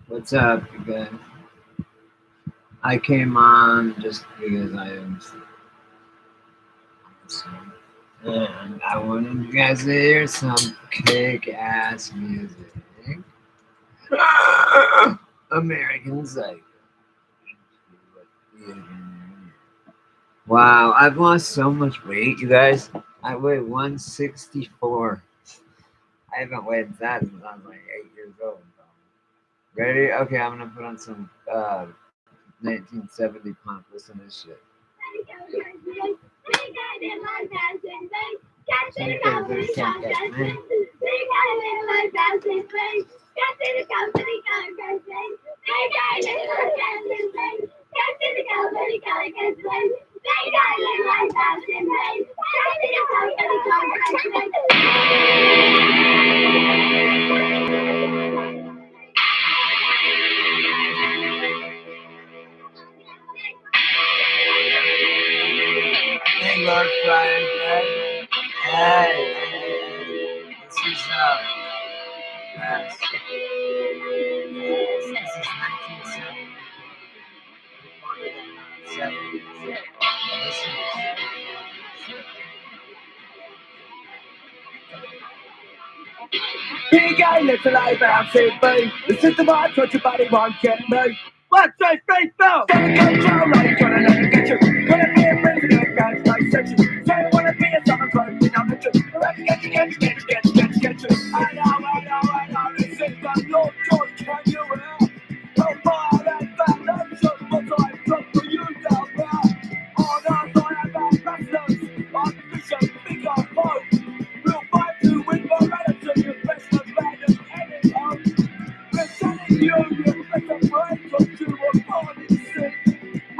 What's up, you guys? I came on just because I am awesome. And I wanted you guys to hear some kick-ass music. American Psycho. Wow, I've lost so much weight, you guys. I weigh 164. I haven't weighed that since I was like 8 years old. Ready? Okay, I'm gonna put on some 1970 punk. Listen to this shit. Hey, Lord Brian, hey, this is yes. This is 1970. Here guy lives a life out TV. Listen to my touch your body won't get me. 1, 2, 3, 4. Don't control like trying to let it get you. Wanna be a president, guys like section. Say I wanna be a summer club, you know the truth. I reckon get you. I know. Listen, but Lord George, can you help? Oh boy, that bad love show, but I come for you down there. Oh no, I have bad bastards. I'm the bishop, big old boy. We'll fight to win morality, you best of random anyhow. We're telling you better break what you were born in sin.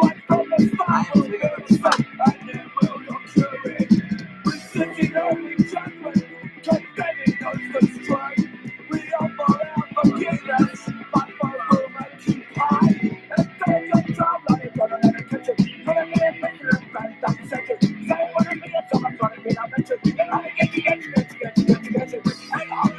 Right from the start, we'll respect and it will not true it. We're sitting on each other, condemning those that stray. We offer our forgiveness, but for whom and keep high. And take control, like gonna let it catch you. Gonna be a better and bad, that's it. Say wanna be a summer, gonna be a better. You're gonna get you. Hang on.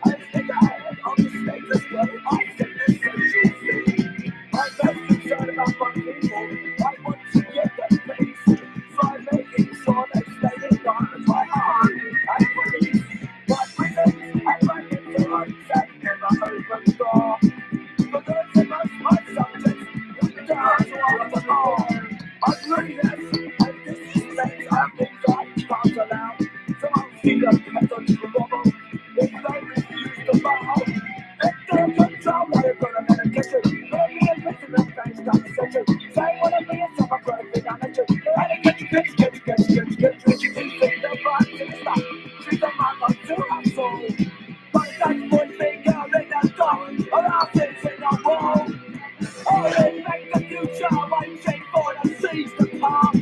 I think I had on the stage as well. I said this social thing. I'm most concerned about my people. I want to get them peace. So I'm making sure they stay in line with my heart and police. My prisons and my influence and never open door. For those of us, my subjects, look down to all of the law. Ugliness and disrespect are things I can't allow. So I'll see them methods to rubble. If they refuse to bow, if they're control, they're gonna let it get you. Gonna be a prisoner, thanks to the session. Say wanna be a summer bird, thing I let you. And get you. You think the right to stop. Treat the man like to have soul. But that's one thing out in that door. Or I'll fix it on wall. Or it make the future, waiting for the seas to part.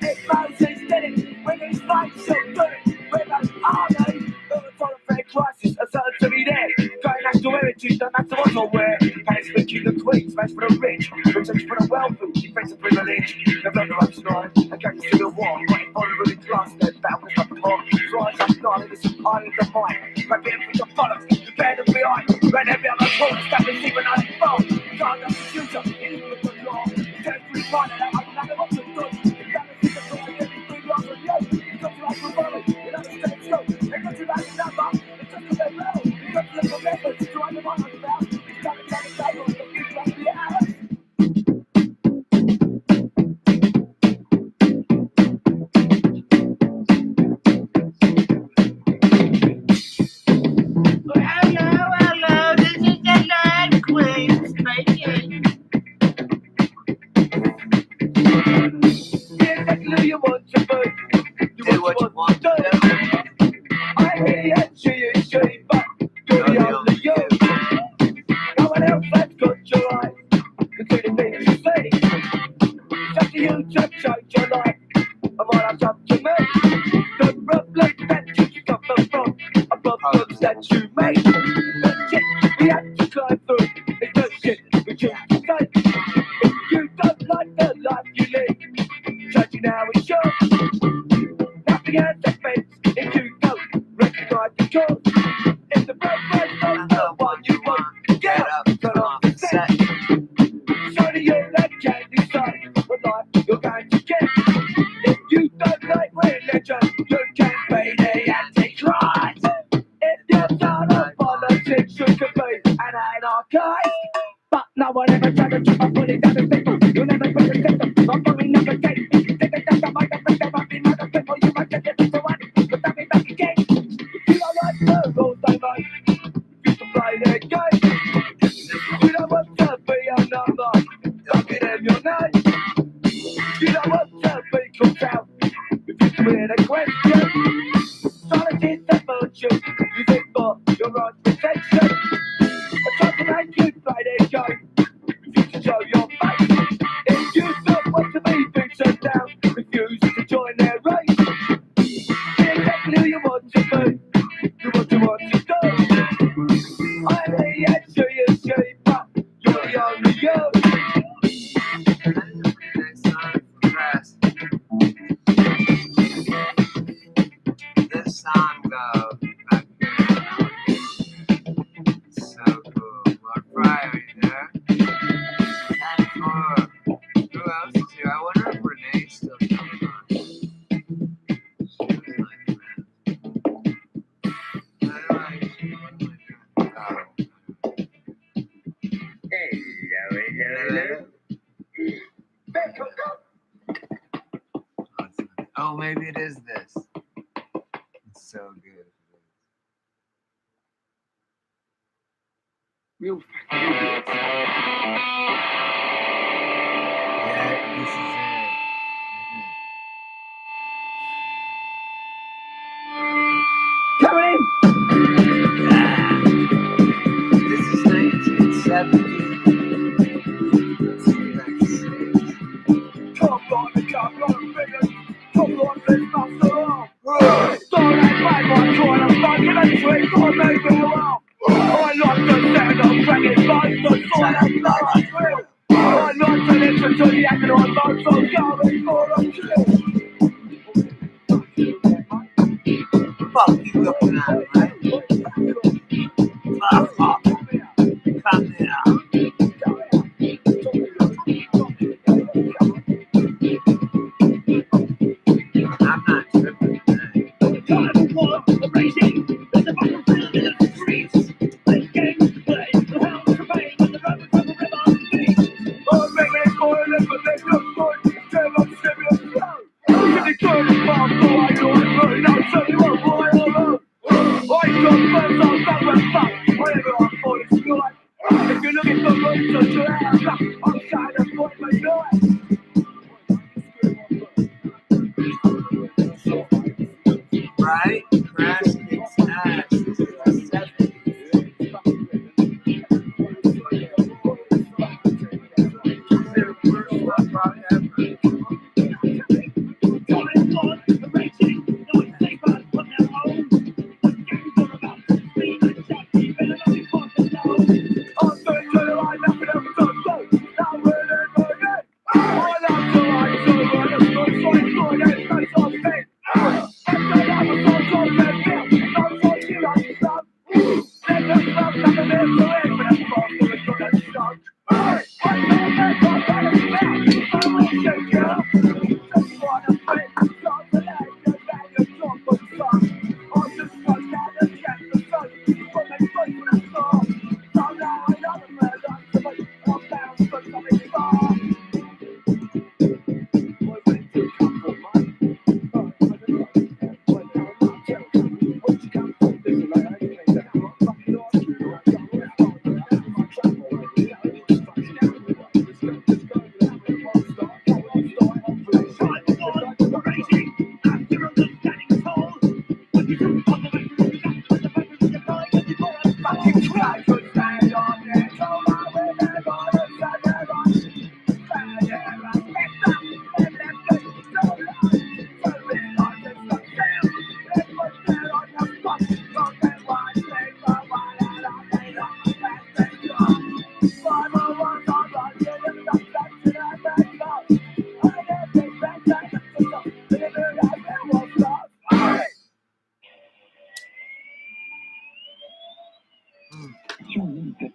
If Moses did it, when his life should do it. With an army, for a fair crisis, a certain to be there. Going national heritage, no matter what or where. Panics for king and queen, smash for the rich. Research for the wealthy, defense of privilege. November up tonight, against civil war. Fighting for the ruling class, their battle is up the pond. Rise up, darling, it's an island of mine. Right there for your bollocks, you bear them behind. Right every other corner, stabbing even on the phone. God, that's the future, it is with the law. Can't refine it, I'm not what to do. You gotta see the door, everything wrong with you. You got to like the world, you know the state's go. You got to like the number, it's just a bit low. You got to look for methods, to undermine on the mouth. It's time to table, the future of the hours. Hello, this is the Night Queen speaking. Exactly you want to be. You what you want to do. I hear you, but you're the only you. No one else has got your eyes. Consider things you say. It's up to you to change your life. And what that's up to me. The problem that you come from, above problems that you make. The shit we have to climb through is the shit we choose to take. If you don't like the life you live, judge you now is yours. Nothing has defense if you don't recognize can't get. If you don't like religion, you can be the Antichrist. If you're down on politics, you can be an anarchist. But no one ever tried to chip a bullet down the system. You never put the system. I'm probably never gay. Take a step to my defense, there might be mother people. You might get it to one, but that be back again. You don't like the rules they make. You can play their game. You don't want to be a number. Don't get in your name. You don't want to be called out. If you commit a question, solitude is the virtue. Use it for your own protection. I try to make you play their game. Refuse to show your face. If you don't want to be beaten down, refuse to join their race. Be exactly who you want to be. Do what you want to do. I'm the answer you see, but you're the only you. Next song from Crass. This song goes back there. So cool. Mark Fry, are you there? Time for who else is here? I wonder if Renee's still coming on. She was my friend. Oh, maybe it is this. It's so good. Real fucking idiots. Yeah, this is it. Coming This is 1970. in! Come on, fingers. Come on, let's master all. Don't act like my corner, fucking a trick or maybe well. I like the sound of cracking bones, the sort of blood I feel. I like to listen to the acting on both, so going for a kill. Fuck you looking at, right? Fuck. Come here. I'm not tripping today. Time war, the racing, there's a battlefield in the streets. This game play, the hounds of pain, and the drivers of the river beat. Oh, baby, it's for a little bit, look good, turn on serious flow. If you turn it fast, so I know it's right, I'll tell you what, boy, alone. I got first, I'll go and fuck, whatever I thought it's good. If you're looking for room to drown, I'm trying to find my noise. Right? Crash kicks ass. This is the 70s. Their worst rock rock ever.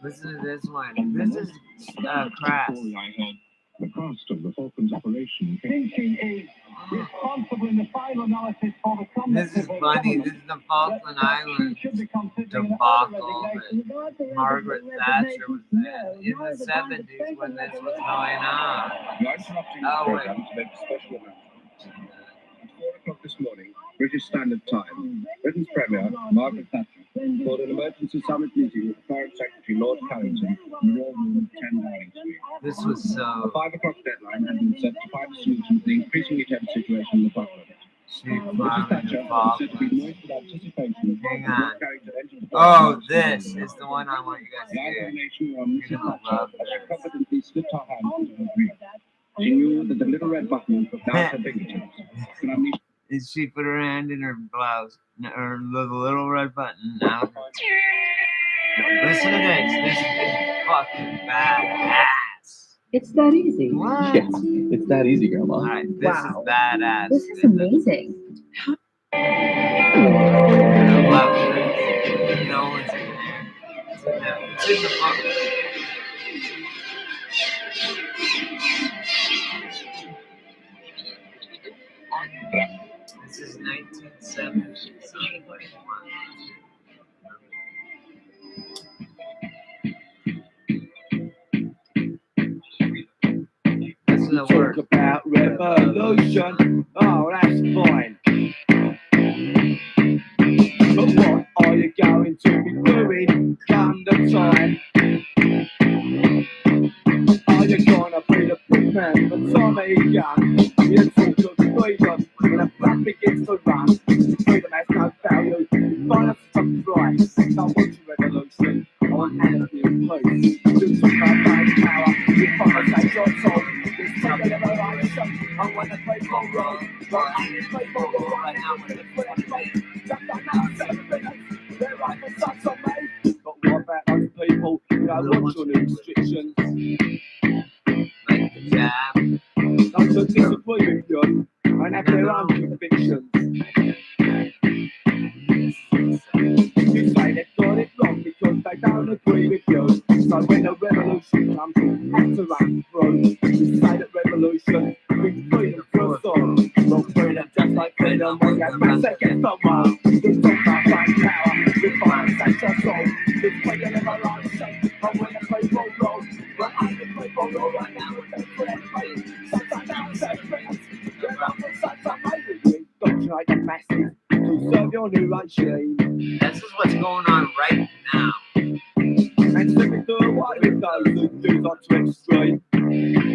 Listen to this one. This is Crass. I had The cost of the Falklands operation think she is responsible in the final analysis for the This is funny. This is the Falkland Islands debacle that Margaret Thatcher was in the 70s when this was going on. We are interrupting this Oh, wait. program to make a special announcement. At 4 o'clock this morning, British Standard Time, Britain's Premier, Margaret Thatcher, called an emergency summit meeting with Foreign Secretary Lord Carrington in the Royal Room 10 Downing Street. This was The so 5 o'clock deadline had been set to find a solution to the increasingly tense situation in the Falklands. she Mrs. farming Thatcher the was said to be Falklands. moist with anticipation. Hang when on. Lord Carrington entered the Oh, Falklands. this is the one I want you guys The to eyes of hear. the nation were on You're Mrs. gonna Thatcher love as she this. confidently slipped her hand into her grief. She knew that the little red button put down her fingertips could unleash And she put her hand in her blouse, or the little red button. Now, listen to this. This is fucking badass. It's that easy. What? Yeah, it's that easy, Grandma. All right, this Wow. is badass. This is amazing. I love it. No one's in there. It's in the book. This is 1970. Something like Listen to the Talk word. about revolution. Oh, that's fine. But what are you going to be doing come the time? Are you gonna be the big man for Tommy Gun? You talk of freedom when a blood begins to run. Freedom has no value. Violence is a price. I want your revolution. I want anarchy and peace. You talk about buying power. You promise take your soul. Just take a little revolution. I want to play for roll. But I can play for roll right now with the free and play. Just like now, 7 minutes. They're right for such a mate. But what about those people who don't want your new restrictions? Like the jab. Those that disagree with you and have their own convictions. You say they've got it wrong because they don't agree with you. So when a revolution comes, have to run through. You say that revolution brings freedom for us all. Well, freedom just like freedom when you press against the wall. You talk about fight power, you find such a soul. You play a revolution, I wanna play for roll. But I can play for roll right now with the friend play. Sometimes I'm so friends, you're up for such a maybe. Indoctrinate the masses to serve your new regime. This is what's going on right now. And simply do away with those who do not to extreme.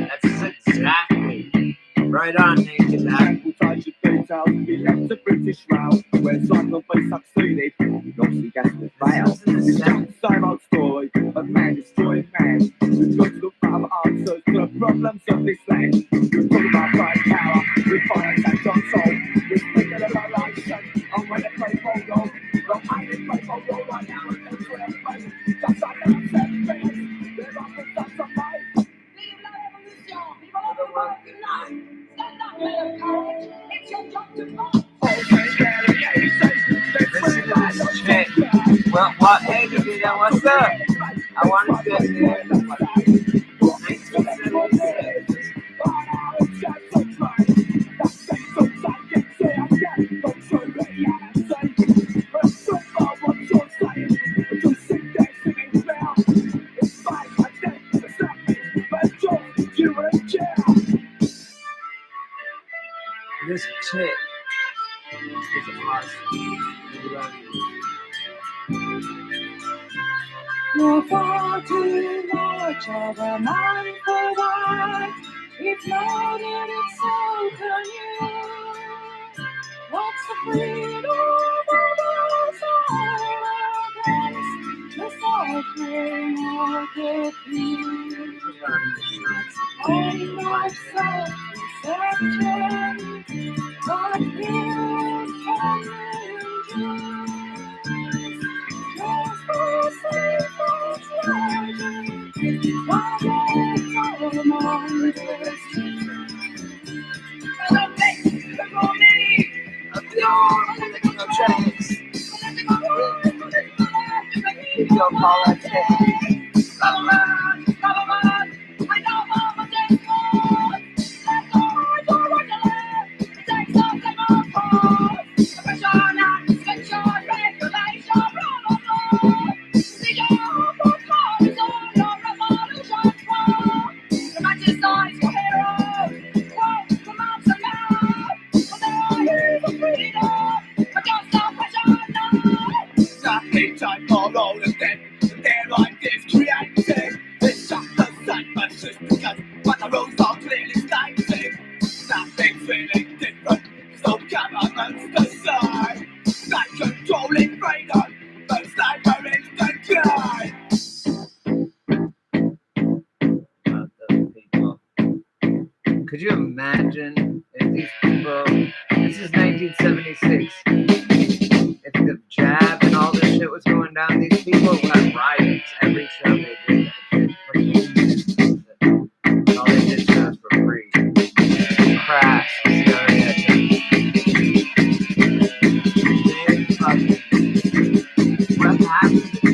That's exactly right on, Naked Hat. Transportation details be left to British Rail, where some will be succeeded, Nazi gas will fail. It's just the same old story of man destroying man. We've got to look for other answers to the problems of this land. We're talking about bright power, we find that John soul. We're speaking about election, I'm ready to play for roll. Well, I can play for roll right now, and that's what I'm playing. Just like that, I'm 7 minutes, they're up for such a fight. Vive la révolution! Vive la révolution! Stand up, men of courage! It's your job to fight! Listen to this shit. Well, what? Hey, Davida, what's up? I want to get there. 1976. This chick is awesome. You're far too much of a man for that. It's loaded, it's so can you. What's the freedom of us all? The suffering of the few. Only my self-deception, but you can endure. Just for simple pleasure, why don't all my destiny? And I think there are many of your tracks. Keep your call at 10. I know I'm a different. So governments decide that controlling freedom puts labor in decline. About those people. Could you imagine if these people? This is 1976. If the jab and all this shit was going down, these people would have riots every show they did. All they did shows for free. Crash, what happened to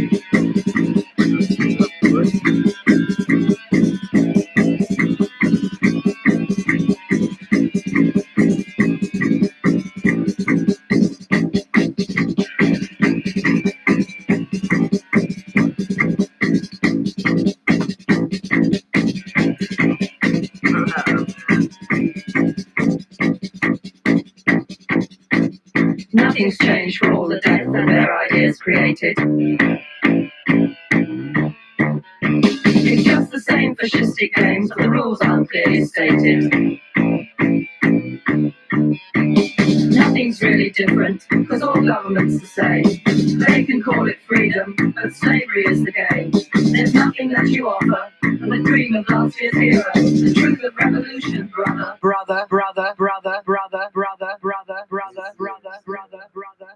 Nothing's changed for all the death that their ideas created. It's just the same fascistic games, but the rules aren't clearly stated. Nothing's really different, because all governments the same. They can call it freedom, but slavery is the game. There's nothing that you offer, and the dream of last year's hero. The truth of revolution, brother. Brother, brother, brother, brother, brother, brother, brother, brother, brother, brother,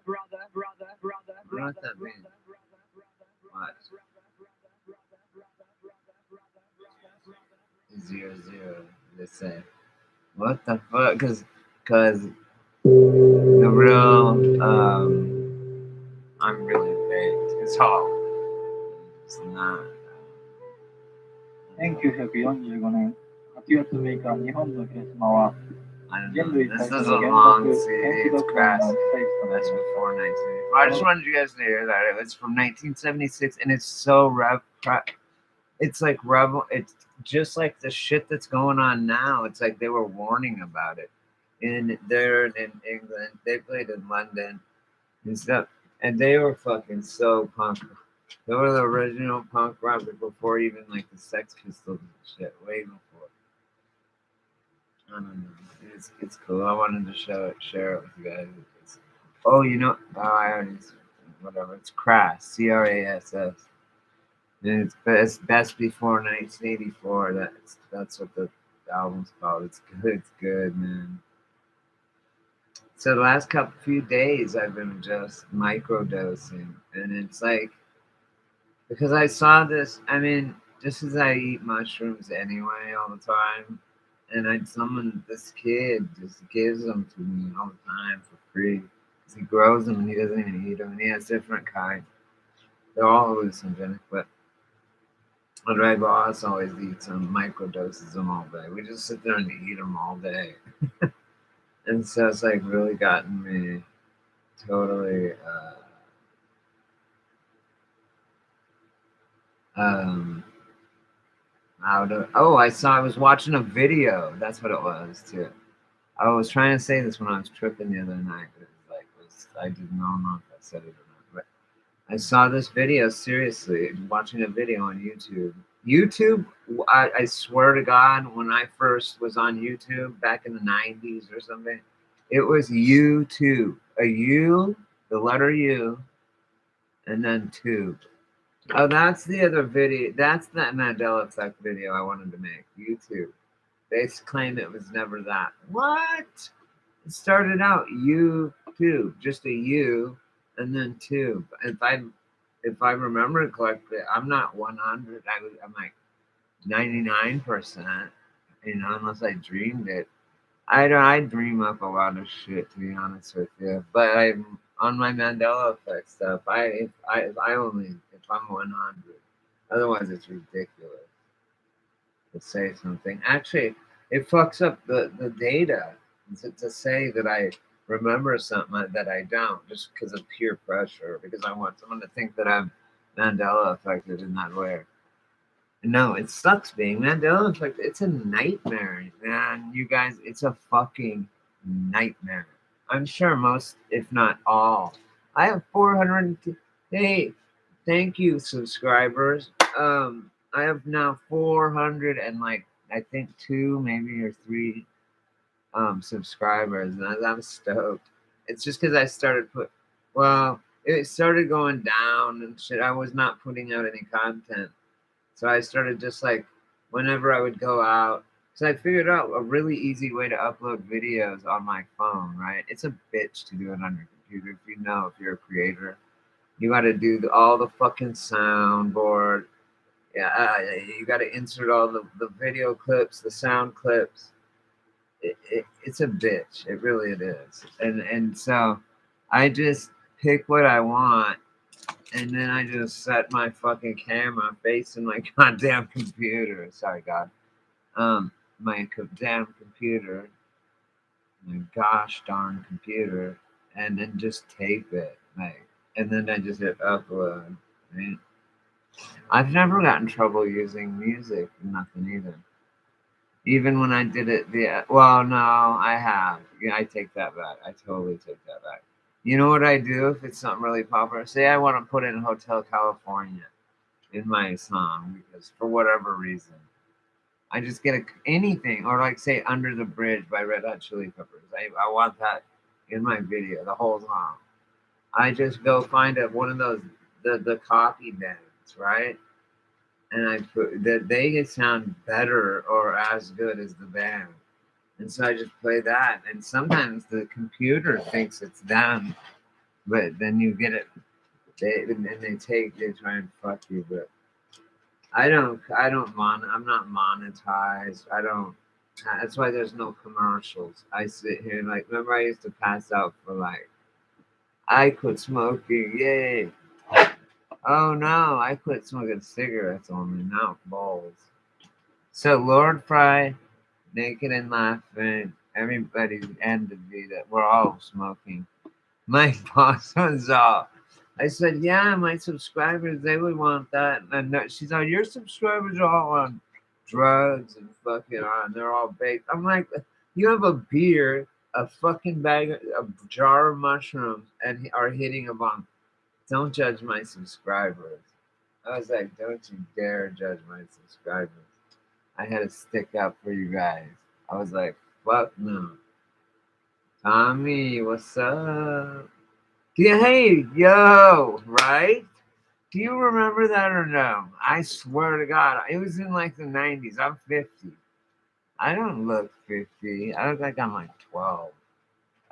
brother, brother, brother. What does that mean? What? 0, 0. They say, what the fuck? Cause the real I'm really baked. It's all. It's not. 1945年8月6日、日本の広島は I don't 人 know. 類 This 最 is 初 a の原 long 爆 CD. 原子 It's 爆弾 crass. のステージとな That's り before 1984. I just wanted you guys to hear that. It was from 1976, and it's so it's like rebel. It's just like the shit that's going on now. It's like they were warning about it. They're in England. They played in London and stuff, and they were fucking so punk. They were the original punk rock before even like the Sex Pistols and shit. Way before. I don't know. It's cool. I wanted to share it with you guys. Oh, you know, I already whatever. It's Crass, Crass. And it's best before 1984. That's what the album's called. It's good. It's good, man. So the last few days, I've been just microdosing, and it's like because I saw this. I mean, just as I eat mushrooms anyway all the time, and this kid just gives them to me all the time for free. He grows them and he doesn't even eat them, and he has different kinds. They're all hallucinogenic, but my boss always eats them, microdoses them all day. We just sit there and eat them all day. And so it's like really gotten me totally out of. Oh, I was watching a video. That's what it was too. I was trying to say this when I was tripping the other night, but I didn't know if I said it or not. But I saw this video, seriously, watching a video on YouTube. YouTube, I swear to God, when I first was on YouTube back in the 90s or something, it was YouTube. A U, the letter U, and then tube. Oh, that's the other video. That's that Mandela Effect video I wanted to make. YouTube. They claim it was never that. What? It started out YouTube, just a U, and then tube. If I remember it correctly, I'm not 100. I'm like 99%. Unless I dreamed it. I dream up a lot of shit, to be honest with you. But I'm on my Mandela Effect stuff. If I'm 100. Otherwise, it's ridiculous to say something. Actually, it fucks up the data to say that I remember something that I don't, just because of peer pressure, because I want someone to think that I'm Mandela affected in that way. No, it sucks being Mandela affected. It's a nightmare, man. You guys, it's a fucking nightmare. I'm sure most, if not all. I have 400. Hey, thank you, subscribers. I have now 400 and I think 2, maybe or 3 subscribers, and I'm stoked. It's just because I started well, it started going down and shit. I was not putting out any content, so I started just like whenever I would go out. So I figured out a really easy way to upload videos on my phone. Right? It's a bitch to do it on your computer if you know if you're a creator. You got to do all the fucking soundboard. Yeah, you got to insert all the video clips, the sound clips. It's a bitch. It really it is. And so I just pick what I want, and then I just set my fucking camera facing my goddamn computer. Sorry, God. My damn computer, my gosh darn computer, and then just tape it, like, and then I just hit upload. Right? I've never got in trouble using music, nothing either. Even when I did it, well, no, I have. Yeah, I take that back. I totally take that back. You know what I do if it's something really popular? Say I want to put in Hotel California in my song because for whatever reason, I just get anything, or like say Under the Bridge by Red Hot Chili Peppers. I want that in my video, the whole song. I just go find one of those the copy bands, right? And I put that they sound better or as good as the band. And so I just play that. And sometimes the computer thinks it's them, but then you get it. They try and fuck you. But I'm not monetized. I don't. That's why there's no commercials. I sit here and like, remember I used to pass out for like, I quit smoking, yay. Oh no, I quit smoking cigarettes only, not bowls. So Lord Fry, Naked and Laughing, everybody ended me that we're all smoking. My boss was all. I said, yeah, my subscribers, they would want that. And she's like, your subscribers are all on drugs and fucking on, they're all baked. I'm like, you have a beer, a fucking bag, a jar of mushrooms, and are hitting a bomb. Don't judge my subscribers. I was like, don't you dare judge my subscribers. I had to stick up for you guys. I was like, fuck no. Tommy, what's up? Yeah, hey, yo, right? Do you remember that or no? I swear to God, it was in like the 90s. I'm 50. I don't look 50. I look like I'm like 12.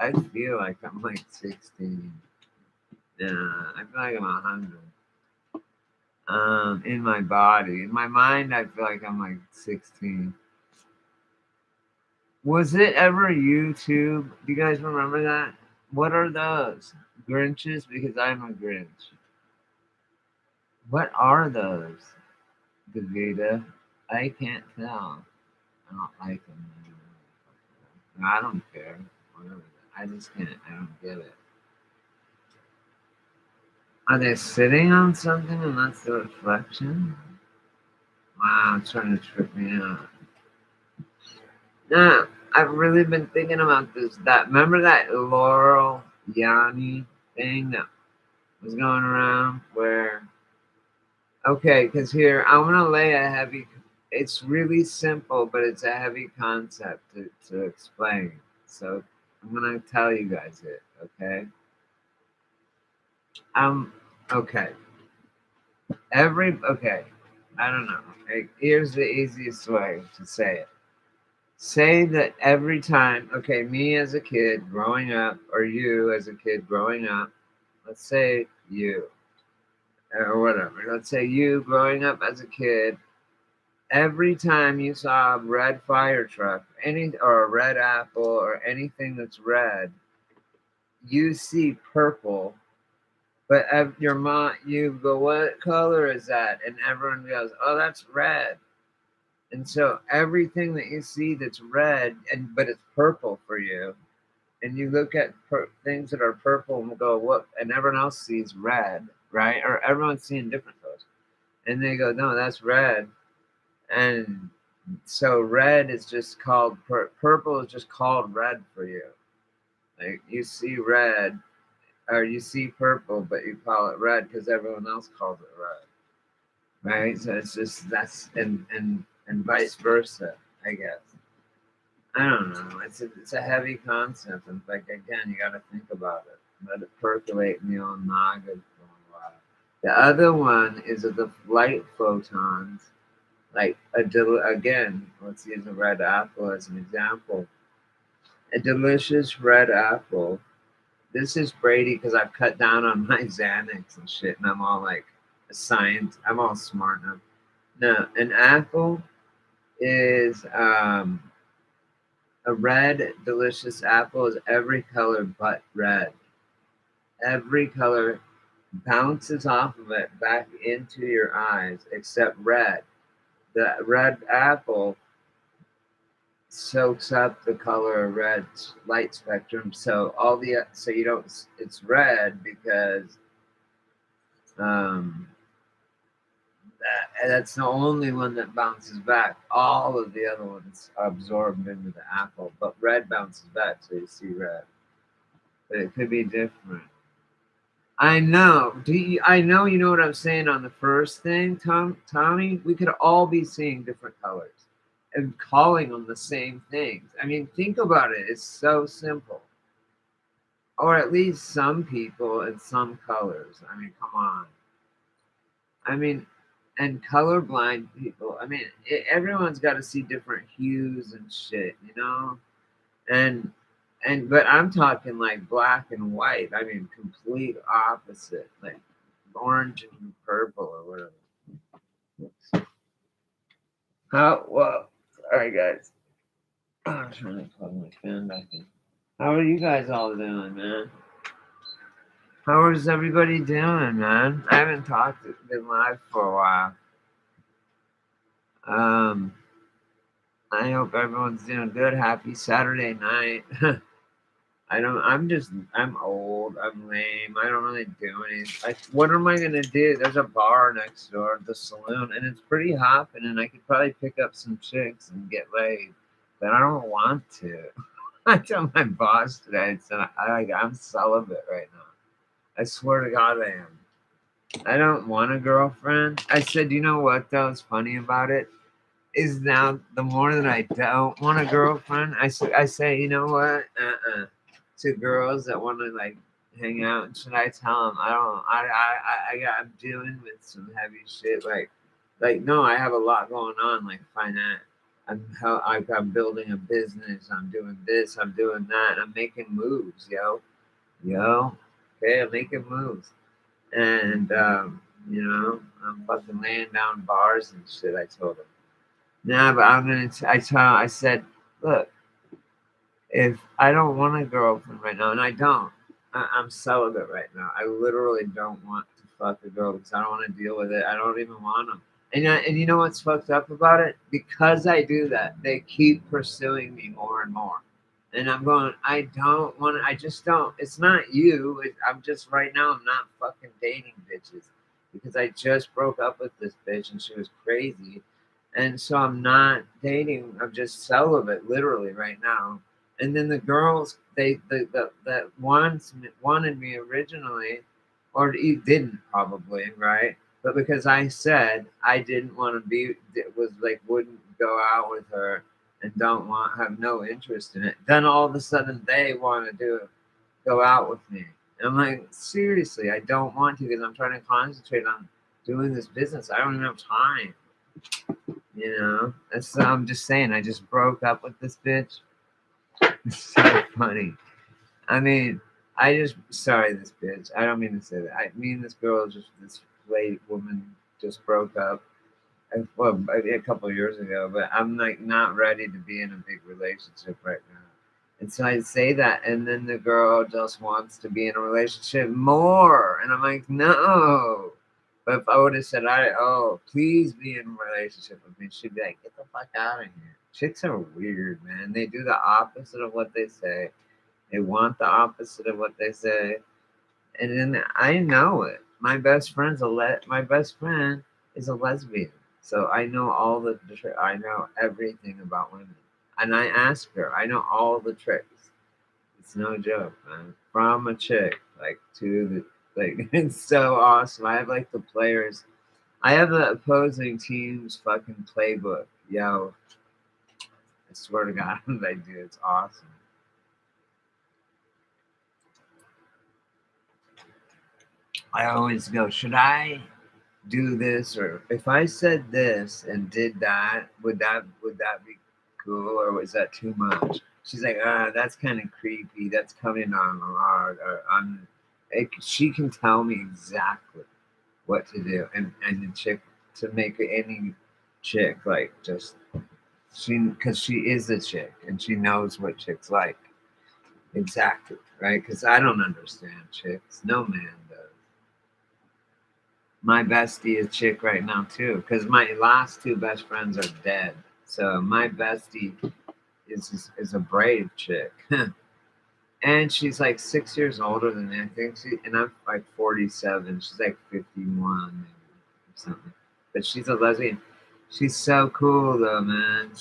I feel like I'm like 16. Yeah, I feel like I'm 100. In my body. In my mind, I feel like I'm like 16. Was it ever YouTube? Do you guys remember that? What are those? Grinches? Because I'm a Grinch. What are those? Davida? I can't tell. I don't like them. I don't care. Whatever. I just can't. I don't get it. Are they sitting on something and that's the reflection? Wow, it's trying to trip me out. No, I've really been thinking about this. Remember that Laurel Yanni thing that was going around where okay, because here I'm gonna lay a heavy. It's really simple, but it's a heavy concept to explain. So I'm gonna tell you guys it. Okay. Okay. Okay. I don't know. Here's the easiest way to say it. Say that every time. Okay, me as a kid growing up, or you as a kid growing up. Let's say you, or whatever. Let's say you growing up as a kid. Every time you saw a red fire truck, or a red apple or anything that's red, you see purple. But your mom, you go, what color is that? And everyone goes, oh, that's red. And so everything that you see that's red, but it's purple for you, and you look at things that are purple and go, what? And everyone else sees red, right? Or everyone's seeing different colors, and they go, no, that's red. And so red is just called purple is just called red for you. Like you see red or you see purple, but you call it red because everyone else calls it red, right? So it's just and vice versa, I guess. I don't know. It's a heavy concept, and like again, you got to think about it. Let it percolate in the old noggin for a while. The other one is of the light photons. Like again, let's use a red apple as an example. A delicious red apple. This is Brady because I've cut down on my Xanax and shit, and I'm all like a science. I'm all smart now. No, an apple is a red, delicious apple is every color but red. Every color bounces off of it back into your eyes except red. The red apple soaks up the color of red light spectrum. So you don't. It's red because um, that's the only one that bounces back. All of the other ones are absorbed into the apple, but red bounces back, so you see red. But it could be different. I know. I know you know what I'm saying on the first thing, Tommy. We could all be seeing different colors and calling them the same things. I mean, think about it. It's so simple. Or at least some people in some colors. I mean, come on. I mean, and colorblind people. I mean, everyone's got to see different hues and shit, you know. And but I'm talking like black and white. I mean, complete opposite, like orange and purple or whatever. How well? Sorry, guys. Oh, I'm trying to plug my fan back in. How are you guys all doing, man? How is everybody doing, man? I haven't been live for a while. Um, I hope everyone's doing good. Happy Saturday night. I'm old. I'm lame. I don't really do anything. What am I gonna do? There's a bar next door, the saloon, and it's pretty hopping, and I could probably pick up some chicks and get laid, but I don't want to. I told my boss today, I said, I'm celibate right now. I swear to God I am. I don't want a girlfriend. I said, you know what though is funny about it? Is now the more that I don't want a girlfriend, I say, you know what? To girls that want to like hang out, and should I tell them I don't? I'm dealing with some heavy shit. Like no, I have a lot going on. Like finance. I'm building a business. I'm doing this. I'm doing that. I'm making moves, yo. Okay, I'm making moves, and I'm fucking laying down bars and shit. I told him. Nah, but I said, look, if I don't want a girlfriend right now, and I don't, I'm celibate right now. I literally don't want to fuck a girl because I don't want to deal with it. I don't even want them. And you know what's fucked up about it? Because I do that, they keep pursuing me more and more. And I'm going, I don't want to, I just don't. It's not you. I'm just right now, I'm not fucking dating bitches because I just broke up with this bitch and she was crazy. And so I'm not dating. I'm just celibate, literally, right now. And then the girls, that wanted me originally, or he didn't probably, right? But because I said I didn't want to be, was like wouldn't go out with her and have no interest in it. Then all of a sudden they want to go out with me. And I'm like, seriously, I don't want to because I'm trying to concentrate on doing this business. I don't even have time. That's I'm just saying. I just broke up with this bitch. It's so funny. I mean, sorry, this bitch. I don't mean to say that. Me and this girl, this late woman, just broke up. A couple of years ago, but I'm like not ready to be in a big relationship right now. And so I say that, and then the girl just wants to be in a relationship more, and I'm like, no. But if I would have said, please be in a relationship with me, she'd be like, get the fuck out of here. Chicks are weird, man. They do the opposite of what they say. They want the opposite of what they say, and then I know it. My best friend is a lesbian, so I know I know everything about women, and I ask her. I know all the tricks. It's no joke, man. From a chick, like to the like, it's so awesome. I have like the players. I have the opposing team's fucking playbook, yo. swear to God, I do. It's awesome. I always go, should I do this, or if I said this and did that, would that be cool, or was that too much? She's like, that's kind of creepy. That's coming on hard. Or she can tell me exactly what to do, and the chick to make any chick like just because she is a chick and she knows what chicks like exactly, right? Because I don't understand chicks. No man does. My bestie is chick right now too, because my last two best friends are dead. So my bestie is a brave chick, and she's like 6 years older than me. I think and I'm like 47. She's like 51 maybe or something. But she's a lesbian. She's so cool though, man.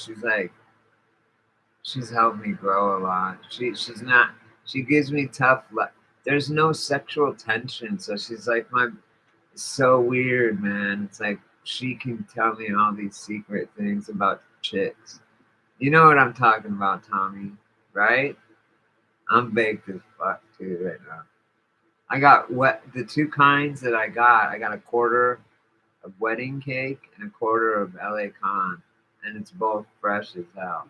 She's helped me grow a lot. She's not. She gives me tough. There's no sexual tension, so she's like my. It's so weird, man. It's like she can tell me all these secret things about chicks. You know what I'm talking about, Tommy, right? I'm baked as fuck too right now. I got the two kinds that I got. I got a quarter of wedding cake and a quarter of LA Con, and it's both fresh as hell.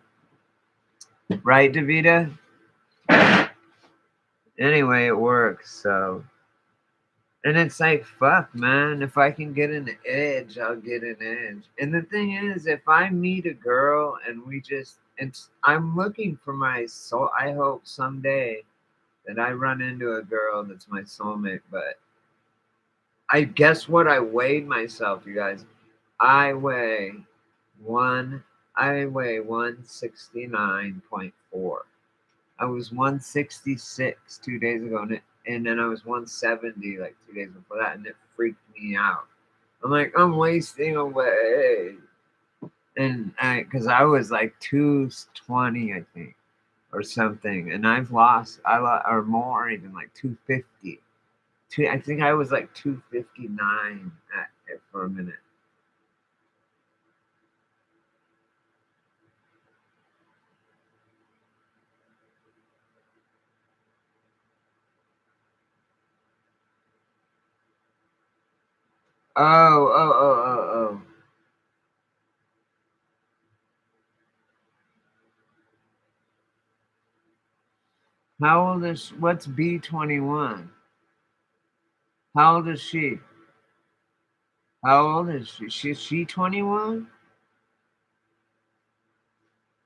Right, Davita? Anyway, it works. So, and it's like, fuck, man. If I can get an edge, I'll get an edge. And the thing is, if I meet a girl and I'm looking for my soul. I hope someday that I run into a girl that's my soulmate. But I guess what I weighed myself, you guys. I weigh one. I weigh 169.4. I was 166 2 days ago, and then I was 170 like 2 days before that, and it freaked me out. I'm like, I'm wasting away, and because I was like 220, I think, or something, and or more, even like 250. I think I was like 259 for a minute. Oh. How old is what's B21? How old is she? How old is she? She 21?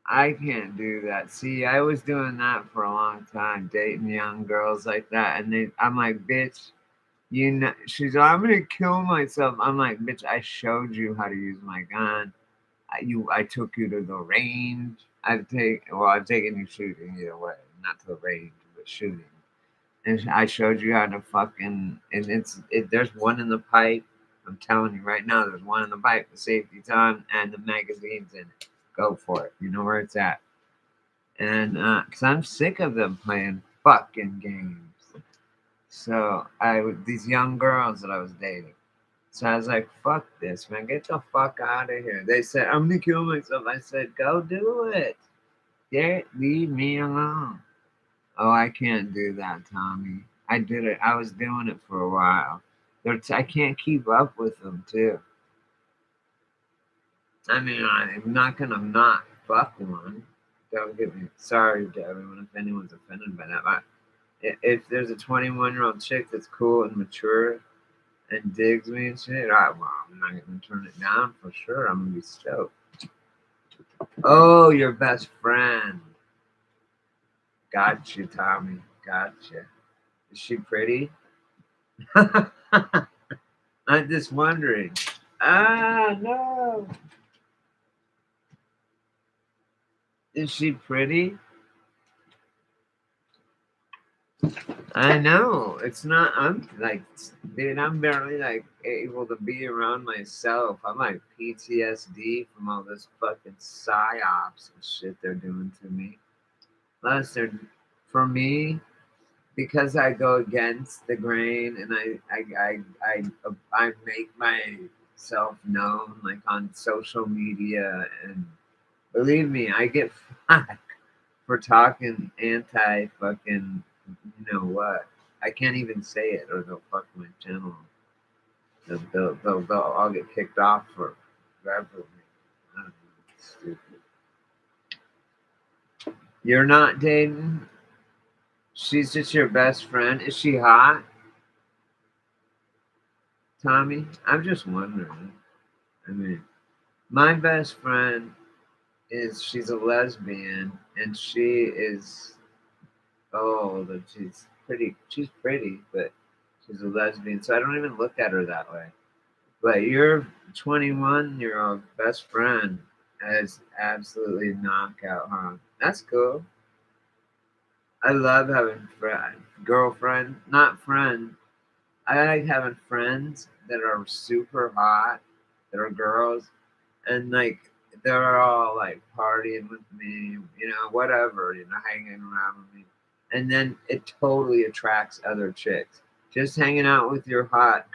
I can't do that. See, I was doing that for a long time, dating young girls like that, and I'm like, bitch, you know, she's like, I'm gonna kill myself. I'm like, bitch, I showed you how to use my gun. I took you to the range. I've taken you shooting either way, not to the range, but shooting. And I showed you how to fucking, and there's one in the pipe. I'm telling you right now, there's one in the pipe. The safety's on and the magazine's in it. Go for it. You know where it's at. And because I'm sick of them playing fucking games. So these young girls that I was dating. So I was like, fuck this, man. Get the fuck out of here. They said, I'm gonna kill myself. I said, go do it. Leave me alone. Oh, I can't do that, Tommy. I did it. I was doing it for a while. I can't keep up with them too. I mean, I'm not gonna not fuck one. Don't get me sorry to everyone if anyone's offended by that. But if there's a 21-year-old chick that's cool and mature and digs me and shit, well, I'm not gonna turn it down for sure. I'm gonna be stoked. Oh, your best friend. Got you, Tommy. Got you. Is she pretty? I'm just wondering. No. Is she pretty? I know. It's not. I'm like, dude, I'm barely like able to be around myself. I'm like PTSD from all this fucking psyops and shit they're doing to me. Plus, for me, because I go against the grain and I make myself known like on social media and Believe me, I get flack for talking anti fucking, you know what? I can't even say it or they'll fuck my channel. They'll all get kicked off for reveling. I don't know, it's stupid. You're not dating? She's just your best friend. Is she hot, Tommy? I'm just wondering. I mean, my best friend is she's a lesbian and she is old and she's pretty. She's pretty, but she's a lesbian, so I don't even look at her that way. But your 21-year-old best friend is absolutely knockout, huh? That's cool. I love having girlfriend, not friend. I like having friends that are super hot, that are girls, and like they're all like partying with me, whatever, hanging around with me. And then it totally attracts other chicks. Just hanging out with your hot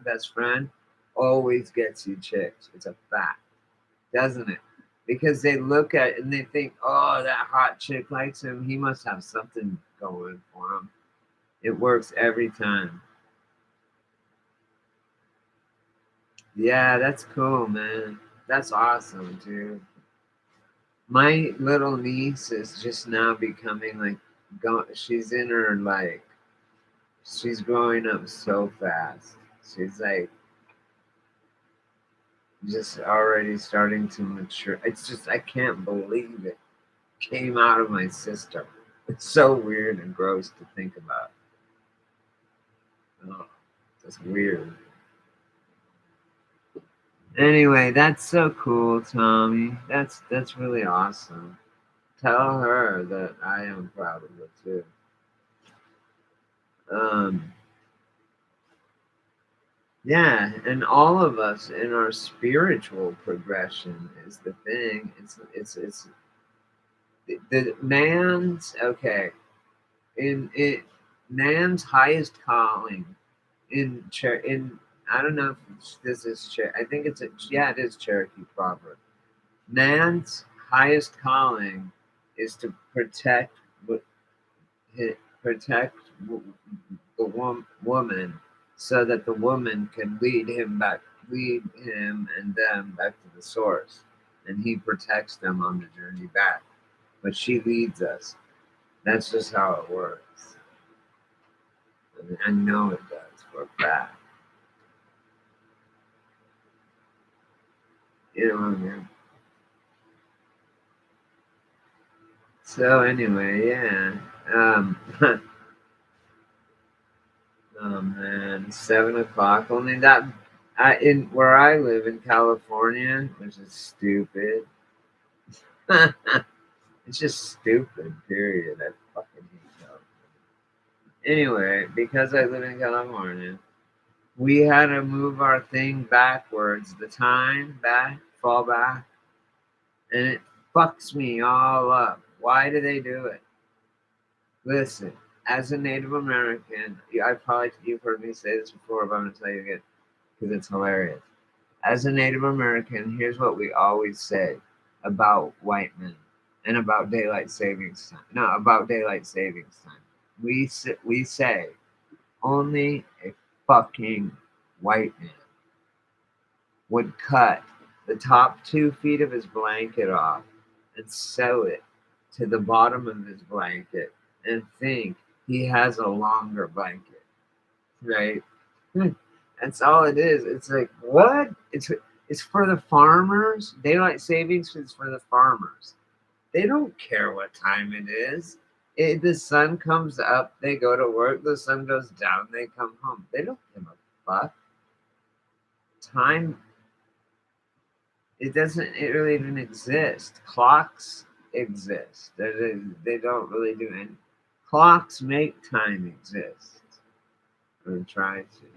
best friend always gets you chicks. It's a fact, doesn't it? Because they look at it and they think, oh, that hot chick likes him. He must have something going for him. It works every time. Yeah, that's cool, man. That's awesome, dude. My little niece is just now becoming like, she's in her like, she's growing up so fast. She's like, just already starting to mature. It's just, I can't believe it came out of my system. It's so weird and gross to think about. Oh, it's weird. Anyway, that's so cool, Tommy. That's really awesome. Tell her that I am proud of her too. Um, yeah, and all of us in our spiritual progression is the thing. It's the man's okay in it man's highest calling in I don't know if this is I think it is Cherokee proverb. Man's highest calling is to protect the woman so that the woman can lead him and them back to the source, and he protects them on the journey back. But she leads us. That's just how it works. I know it does for a fact. You know what I mean? So anyway, yeah. Oh man, 7 o'clock. Only that. In where I live in California, which is stupid. It's just stupid. Period. I fucking hate California. Anyway, because I live in California, we had to move our thing backwards. The time back, fall back, and it fucks me all up. Why do they do it? Listen, as a Native American, you've heard me say this before, but I'm gonna tell you again because it's hilarious. As a Native American, here's what we always say about white men and about daylight savings time. No, about daylight savings time. We say only a fucking white man would cut the top 2 feet of his blanket off and sew it to the bottom of his blanket and think he has a longer blanket, right? That's all it is. It's like, what? It's for the farmers. Daylight savings is for the farmers. They don't care what time it is. The sun comes up, they go to work. The sun goes down, they come home. They don't give a fuck. Time, it doesn't. It really even exist. Clocks exist. They don't really do any. Clocks make time exist, or try to.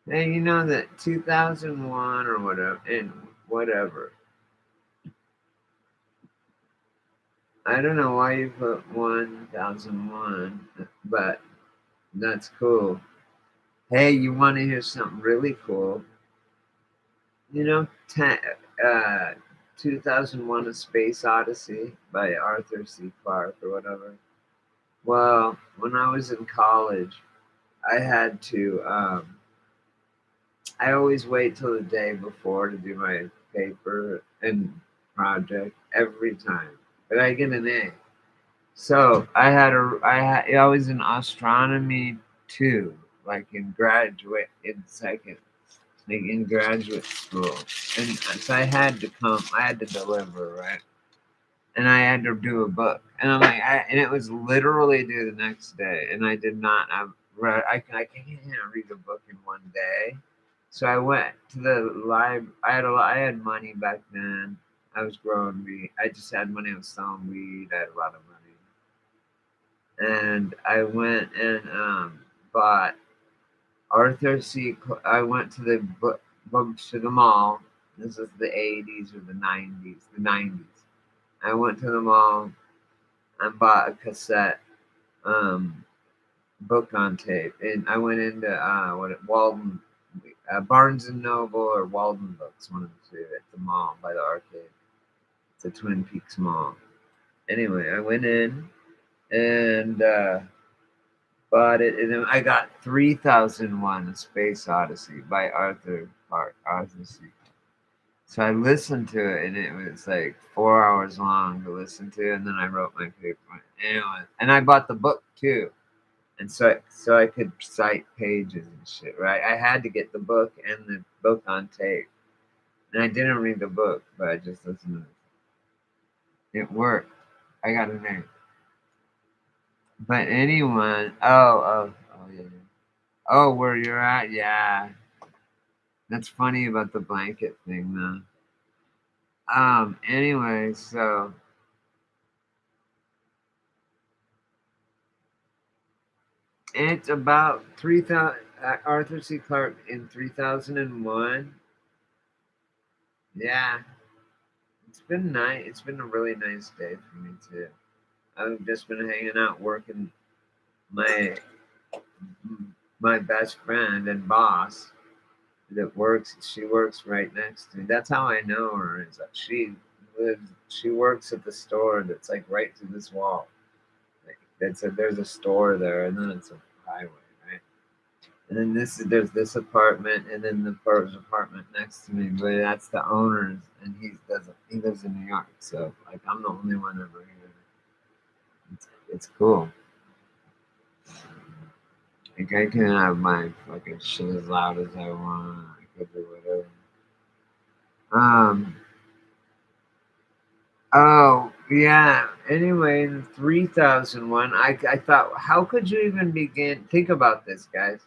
Hey, you know that 2001 or whatever, and whatever. I don't know why you put 1001, but That's cool. Hey, you want to hear something really cool? You know, 2001: A Space Odyssey by Arthur C. Clarke or whatever. Well, when I was in college, I had to. I always wait till the day before to do my paper and project every time, but I get an A. So I was in astronomy too, like in second, like in graduate school, and so I had to deliver, right, and I had to do a book, and and it was literally due the next day, and I did not. I can't read a book in one day, so I went to the library. I had money back then. I was growing weed. I just had money. I was selling weed. I had a lot of money, and I went and bought Arthur C. I went to the to the mall. This is the 80s or the 90s. The 90s. I went to the mall and bought a cassette um, book on tape, and I went into Walden, Barnes and Noble or Walden Books, one of the two, at the mall by the arcade. It's a Twin Peaks mall. Anyway, I went in and bought it, and then I got 3001: A Space Odyssey by Arthur C. So I listened to it, and it was like 4 hours long to listen to, and then I wrote my paper. Anyway, and I bought the book too, and so I could cite pages and shit. Right? I had to get the book and the book on tape, and I didn't read the book, but I just listened to it. It worked. I got a name. But anyone, yeah. Oh, where you're at? Yeah. That's funny about the blanket thing, though. Anyway, so it's about 3,000. Arthur C. Clarke in 3001. Yeah, it's been nice. It's been a really nice day for me too. I've just been hanging out, working. My my best friend and boss that works. She works right next to me. That's how I know her. Is that lives. She works at the store that's like right through this wall. Like there's a store there, and then it's a highway, right? And then there's this apartment, and then the first apartment next to me. But that's the owner's, and he lives in New York. So like I'm the only one ever here. It's cool. Like I can have my fucking shit as loud as I want. I could do whatever. Um. Oh yeah. Anyway, in 3001, I thought, how could you even begin? Think about this, guys.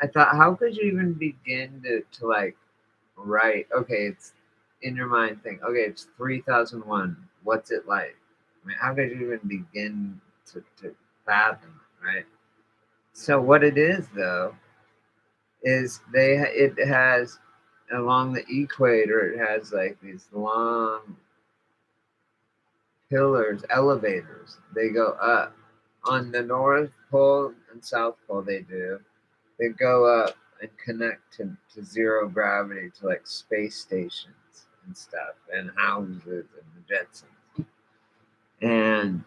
I thought, how could you even begin to like write? Okay, it's in your mind. Think, okay, it's 3001. What's it like? I mean, how could you even begin to fathom it, right? So what it is though is it has along the equator, it has like these long pillars, elevators. They go up. On the North Pole and South Pole, they do. They go up and connect to zero gravity to like space stations and stuff and houses and the Jetsons. And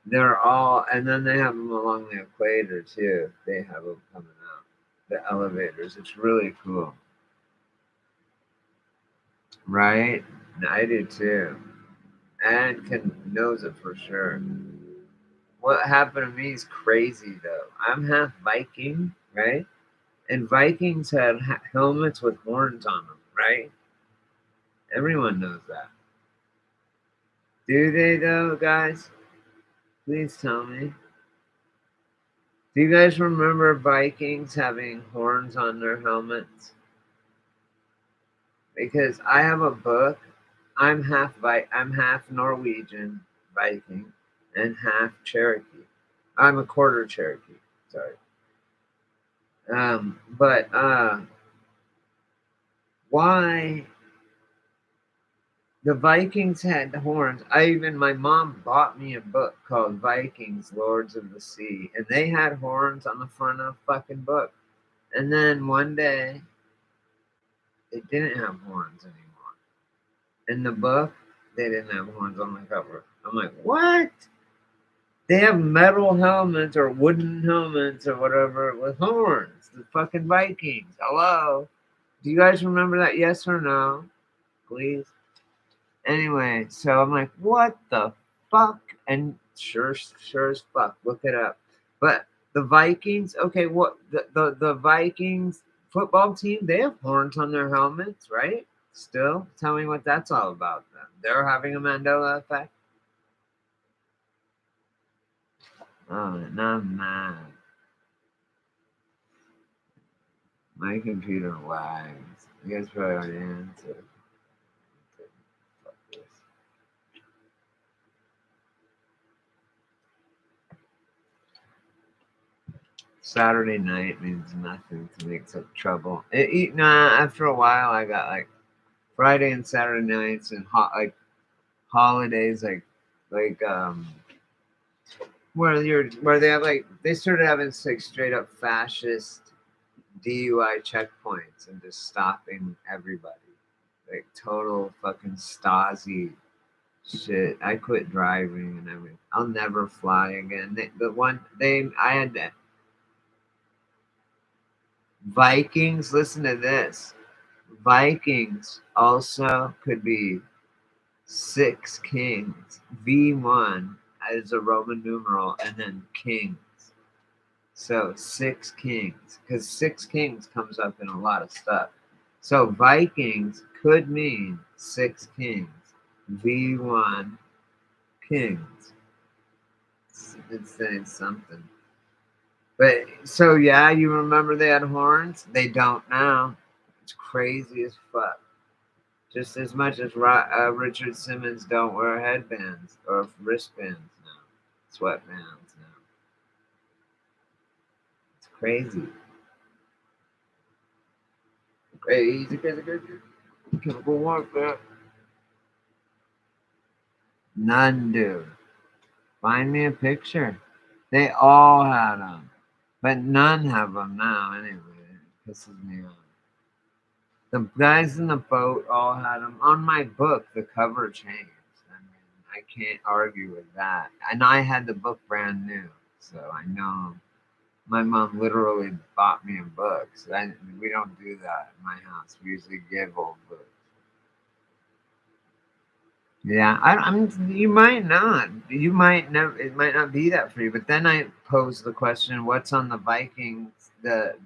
and then they have them along the equator too. They have them coming out, the elevators. It's really cool, right? And I do too. And can knows it for sure. What happened to me is crazy though. I'm half Viking, right? And Vikings had helmets with horns on them, right? Everyone knows that. Do they though, guys? Please tell me. Do you guys remember Vikings having horns on their helmets? Because I have a book. I'm half Norwegian Viking and half Cherokee. I'm a quarter Cherokee. Sorry. But why The Vikings had horns. My mom bought me a book called Vikings, Lords of the Sea, and they had horns on the front of the fucking book. And then one day, they didn't have horns anymore. In the book, they didn't have horns on the cover. I'm like, what? They have metal helmets or wooden helmets or whatever with horns. The fucking Vikings. Hello? Do you guys remember that? Yes or no? Please. Anyway, so I'm like, what the fuck? And sure as fuck, look it up. But the Vikings, okay, what the Vikings football team, they have horns on their helmets, right? Still, tell me what that's all about. Then they're having a Mandela effect. Oh, now I'm mad. My computer lags. You guys probably already answered. Fuck this. Saturday night means nothing to me except trouble. After a while, I got like Friday and Saturday nights and like holidays, like where they have like they started having like straight up fascist DUI checkpoints and just stopping everybody, like total fucking Stasi shit. I quit driving and everything. I'll never fly again. I had that Vikings. Listen to this. Vikings also could be six kings. V1 as a Roman numeral and then kings. So six kings. Because six kings comes up in a lot of stuff. So Vikings could mean six kings. V1 kings. It's saying something. But so yeah, you remember they had horns? They don't now. It's crazy as fuck. Just as much as Richard Simmons don't wear headbands or wristbands now, sweatbands now. It's crazy. Crazy, crazy, crazy. Chemical warfare. None do. Find me a picture. They all had them, but none have them now. Anyway, it pisses me off. The guys in the boat all had them. On my book, the cover changed. I mean, I can't argue with that. And I had the book brand new, so I know. My mom literally bought me a book. So we don't do that in my house. We usually give old books. Yeah, I'm. You might not. You might never. It might not be that for you. But then I pose the question: what's on the Vikings? The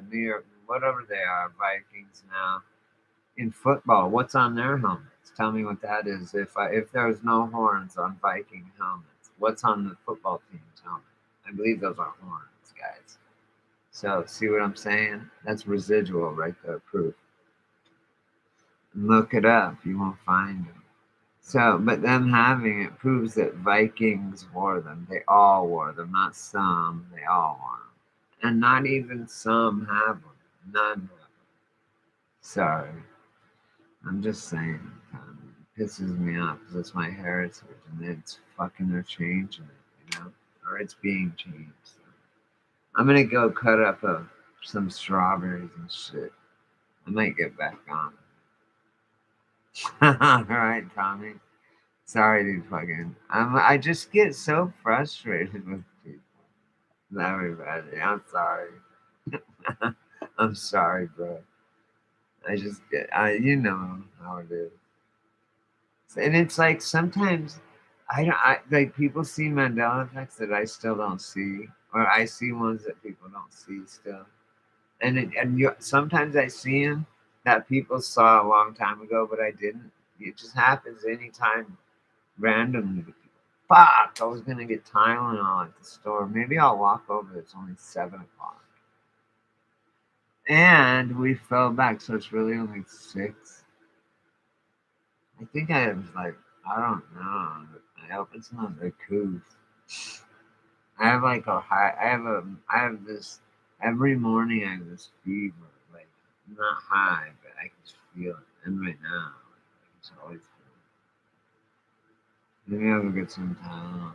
New York, whatever they are, Vikings now in football. What's on their helmets? Tell me what that is. If there's no horns on Viking helmets, what's on the football team's helmet? I believe those are horns, guys. So see what I'm saying? That's residual right there, proof. Look it up. You won't find them. So, but them having it proves that Vikings wore them. They all wore them, not some. They all wore them, and not even some have them. None have them. Sorry, I'm just saying. It pisses me off because it's my heritage, and it's fucking they're changing it, or it's being changed. So I'm gonna go cut up some strawberries and shit. I might get back on. All right, Tommy. Sorry, dude. Fucking. I just get so frustrated with people. Everybody. I'm sorry. I'm sorry, bro. I just get. You know how it is. And it's like sometimes I don't. Like people see Mandela effects that I still don't see, or I see ones that people don't see still. Sometimes I see them that people saw a long time ago, but I didn't. It just happens anytime randomly. Fuck, I was gonna get Tylenol at the store. Maybe I'll walk over. It's only 7 o'clock, and we fell back, so it's really only 6. I think I was like, I don't know. I hope it's not the couth. I have like a high. I have this every morning. I have this fever, like not high, but I can just feel it. And right now, like, it's always. Maybe I'll go get some time.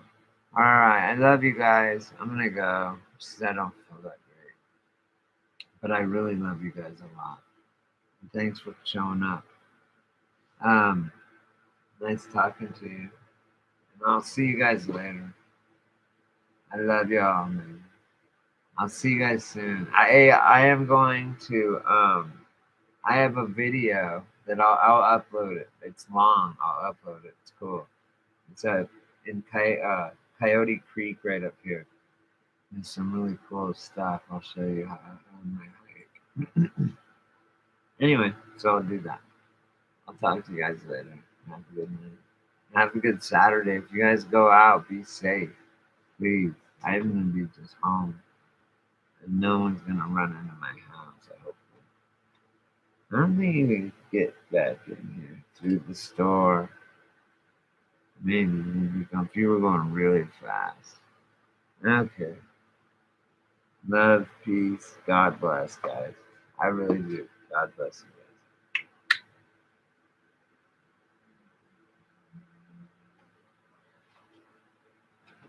Alright, I love you guys. I'm gonna go. Just I don't feel that great. But I really love you guys a lot. And thanks for showing up. Um, nice talking to you. And I'll see you guys later. I love y'all, man. I'll see you guys soon. I am going to I have a video that I'll upload it. It's long. I'll upload it. It's cool. It's in Coyote Creek right up here. There's some really cool stuff. I'll show you how on my hike. Anyway, so I'll do that. I'll talk to you guys later. Have a good night. Have a good Saturday. If you guys go out, be safe. Please. I'm gonna be just home. And no one's gonna run into my house, I hope. I don't think you can get back in here through the store. Maybe if you were going really fast. Okay. Love, peace, God bless, guys. I really do. God bless you guys.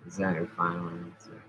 Is that your final answer?